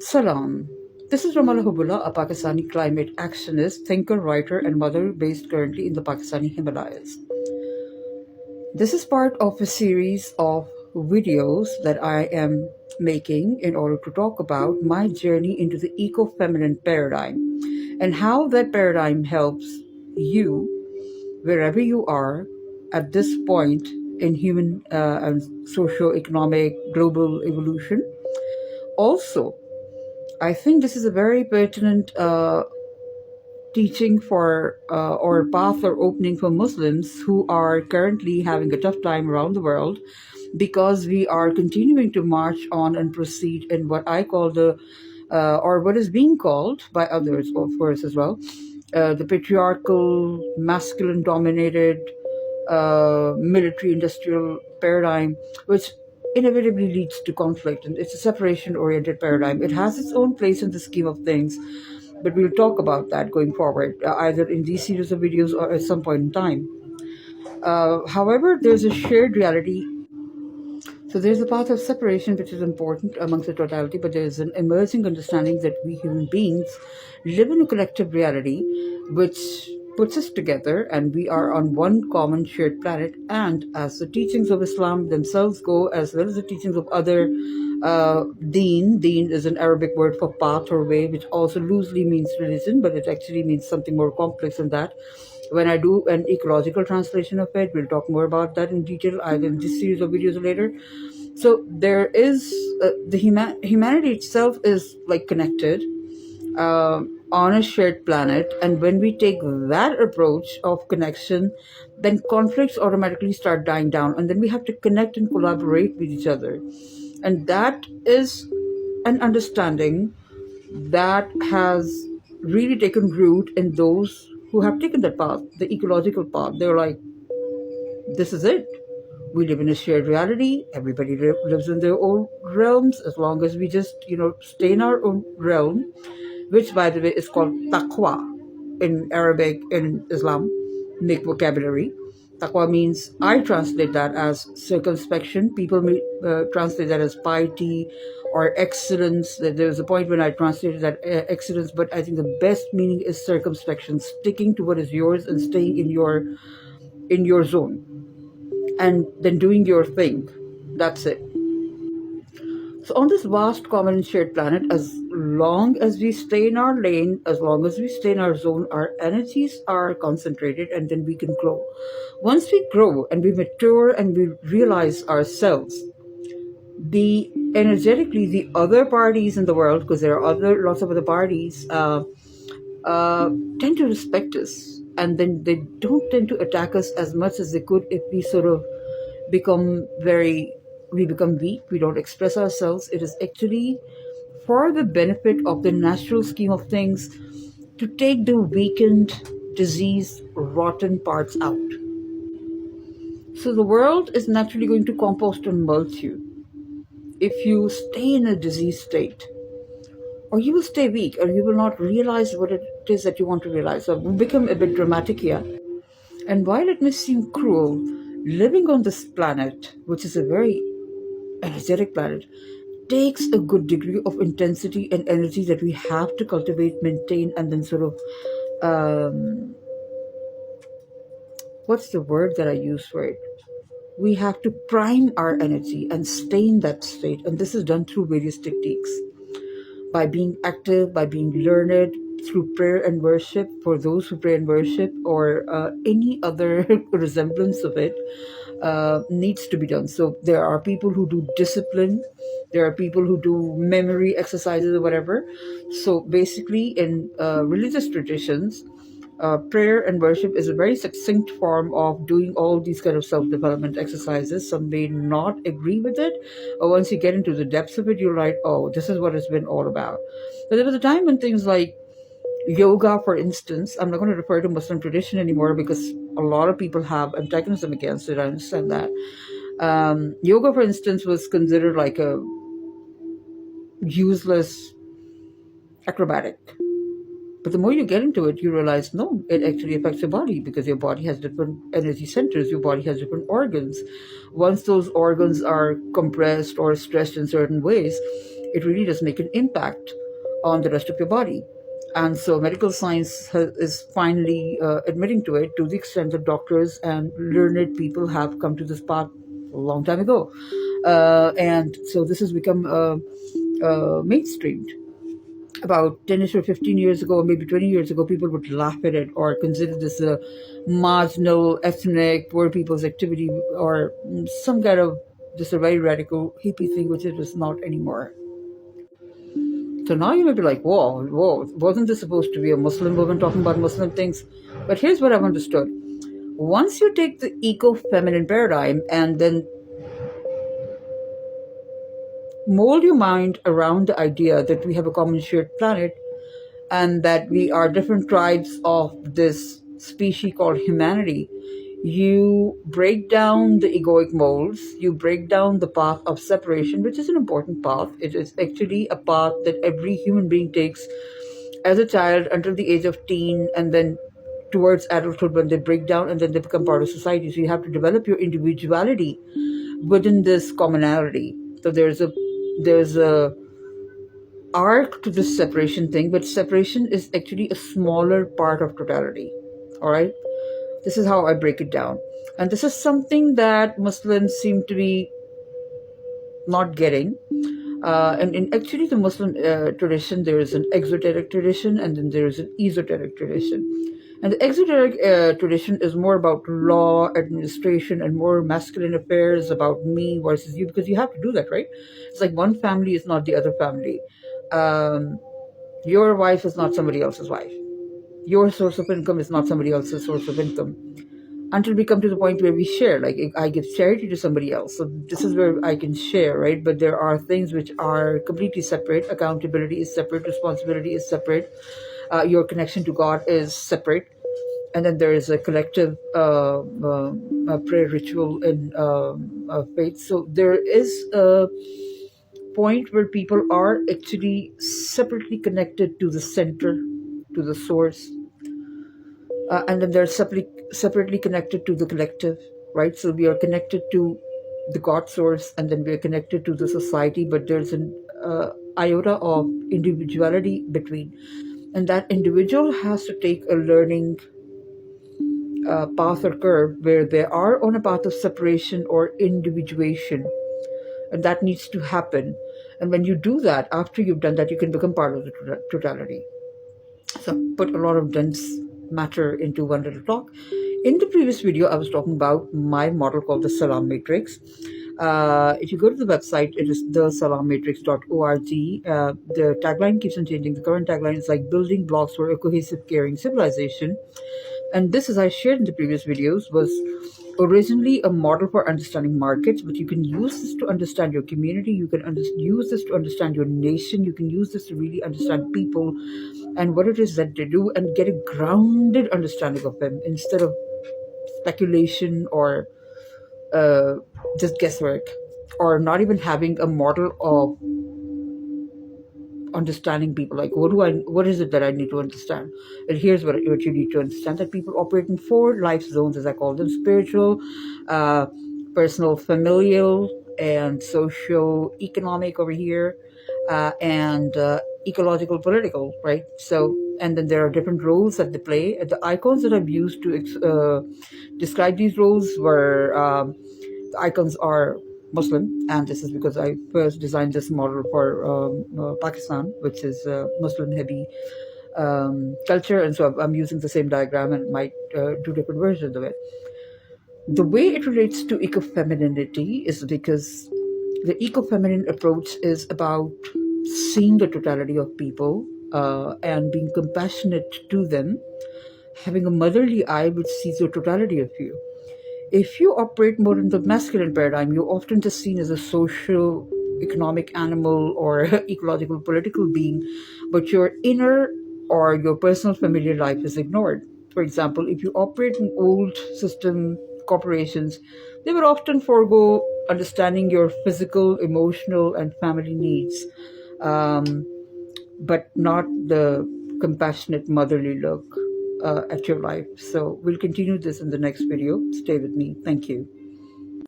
Salaam. This is Ramala Hubb'Allah, a Pakistani climate actionist, thinker, writer, and mother based currently in the Pakistani Himalayas. This is part of a series of videos that I am making in order to talk about my journey into the eco-feminine paradigm and how that paradigm helps you, wherever you are, at this point in human and socio-economic global evolution. Also, I think this is a very pertinent teaching for or path or opening for Muslims who are currently having a tough time around the world, because we are continuing to march on and proceed in what I call the or what is being called by others, of course, as well, the patriarchal, masculine dominated military industrial paradigm, which inevitably leads to conflict. And it's a separation oriented paradigm. It has its own place in the scheme of things, but we'll talk about that going forward, either in these series of videos or at some point in time. However, there's a shared reality. So there's a path of separation which is important amongst the totality, but there's an emerging understanding that we human beings live in a collective reality which puts us together, and we are on one common shared planet. And as the teachings of Islam themselves go, as well as the teachings of other deen is an Arabic word for path or way, which also loosely means religion, but it actually means something more complex than that. When I do an ecological translation of it, we'll talk more about that in detail, either in this series of videos or later. So there is the humanity itself is like connected on a shared planet, and when we take that approach of connection, then conflicts automatically start dying down, and then we have to connect and collaborate with each other. And that is an understanding that has really taken root in those who have taken that path, the ecological path. They're like, this is it. We live in a shared reality. Everybody lives in their own realms, as long as we just, stay in our own realm, which, by the way, is called taqwa in Arabic, in Islamic vocabulary. Taqwa means, I translate that as circumspection. People may translate that as piety or excellence. There was a point when I translated that excellence, but I think the best meaning is circumspection, sticking to what is yours and staying in your zone, and then doing your thing. That's it. So on this vast common and shared planet, as long as we stay in our lane, as long as we stay in our zone, our energies are concentrated, and then we can grow. Once we grow and we mature and we realize ourselves, energetically the other parties in the world, because there are lots of other parties, tend to respect us, and then they don't tend to attack us as much as they could if we sort of become weak, we don't express ourselves. It is actually for the benefit of the natural scheme of things to take the weakened, diseased, rotten parts out. So the world is naturally going to compost and mulch you if you stay in a diseased state, or you will stay weak, or you will not realize what it is that you want to realize. So we'll become a bit dramatic here. And while it may seem cruel, living on this planet, which is a very energetic planet, takes a good degree of intensity and energy that we have to cultivate, maintain, and then sort of what's the word that I use for it? We have to prime our energy and stay in that state, and this is done through various techniques, by being active, by being learned, through prayer and worship, for those who pray and worship, or any other resemblance of it needs to be done. So there are people who do discipline, there are people who do memory exercises or whatever. So basically in religious traditions, prayer and worship is a very succinct form of doing all these kind of self-development exercises. Some may not agree with it, or once you get into the depths of it, you're like, oh, this is what it's been all about. But there was a time when things like yoga, for instance, I'm not going to refer to Muslim tradition anymore because a lot of people have antagonism against it. I understand that. Yoga, for instance, was considered like a useless acrobatic. But the more you get into it, you realize, no, it actually affects your body, because your body has different energy centers, your body has different organs. Once those organs are compressed or stressed in certain ways, it really does make an impact on the rest of your body. And so medical science is finally admitting to it, to the extent that doctors and learned people have come to this path a long time ago. And so this has become mainstreamed. About 10 or 15 years ago, or maybe 20 years ago, people would laugh at it or consider this a marginal, ethnic, poor people's activity, or some kind of just a very radical hippie thing, which it is not anymore. So now you may be like, whoa, wasn't this supposed to be a Muslim woman talking about Muslim things? But here's what I've understood. Once you take the eco-feminine paradigm and then mold your mind around the idea that we have a common shared planet and that we are different tribes of this species called humanity, you break down the egoic molds, you break down the path of separation, which is an important path. It is actually a path that every human being takes as a child until the age of teen, and then towards adulthood when they break down and then they become part of society. So you have to develop your individuality within this commonality. So there's a arc to this separation thing, but separation is actually a smaller part of totality. All right, this is how I break it down, and this is something that Muslims seem to be not getting. And in actually the Muslim tradition, there is an exoteric tradition, and then there is an esoteric tradition. And the exoteric tradition is more about law, administration, and more masculine affairs, about me versus you, because you have to do that, right? It's like one family is not the other family. Your wife is not somebody else's wife. Your source of income is not somebody else's source of income. Until we come to the point where we share, like I give charity to somebody else. So this is where I can share, right? But there are things which are completely separate. Accountability is separate. Responsibility is separate. Your connection to God is separate. And then there is a collective prayer ritual in faith. So there is a point where people are actually separately connected to the center, to the source. And then they're separately connected to the collective, right? So we are connected to the God source, and then we are connected to the society, but there's an iota of individuality between. And that individual has to take a learning path or curve where they are on a path of separation or individuation. And that needs to happen. And when you do that, after you've done that, you can become part of the totality. So put a lot of dense matter into one little talk. In the previous video, I was talking about my model called the Salaam Matrix. If you go to the website, it is thesalaammatrix.org. The tagline keeps on changing. The current tagline is like building blocks for a cohesive, caring civilization. And this, as I shared in the previous videos, was originally a model for understanding markets, but you can use this to understand your community. You can use this to understand your nation. You can use this to really understand people and what it is that they do, and get a grounded understanding of them instead of speculation or just guesswork, or not even having a model of understanding people. Like, what is it that I need to understand? And here's what you need to understand: that people operate in 4 life zones, as I call them: spiritual, personal, familial, and socio-economic over here, and ecological, political, right? So, and then there are different roles that they play. The icons that I've used to describe these roles were, the icons are Muslim, and this is because I first designed this model for Pakistan, which is Muslim heavy culture, and so I'm using the same diagram and might do different versions of it. The way it relates to ecofemininity is because the ecofeminine approach is about seeing the totality of people and being compassionate to them, having a motherly eye which sees the totality of you. If you operate more in the masculine paradigm, you're often just seen as a social, economic animal or ecological, political being, but your inner or your personal familiar life is ignored. For example, if you operate in old system corporations, they would often forego understanding your physical, emotional, and family needs, but not the compassionate, motherly look at your life. So we'll continue this in the next video. Stay with me. Thank you.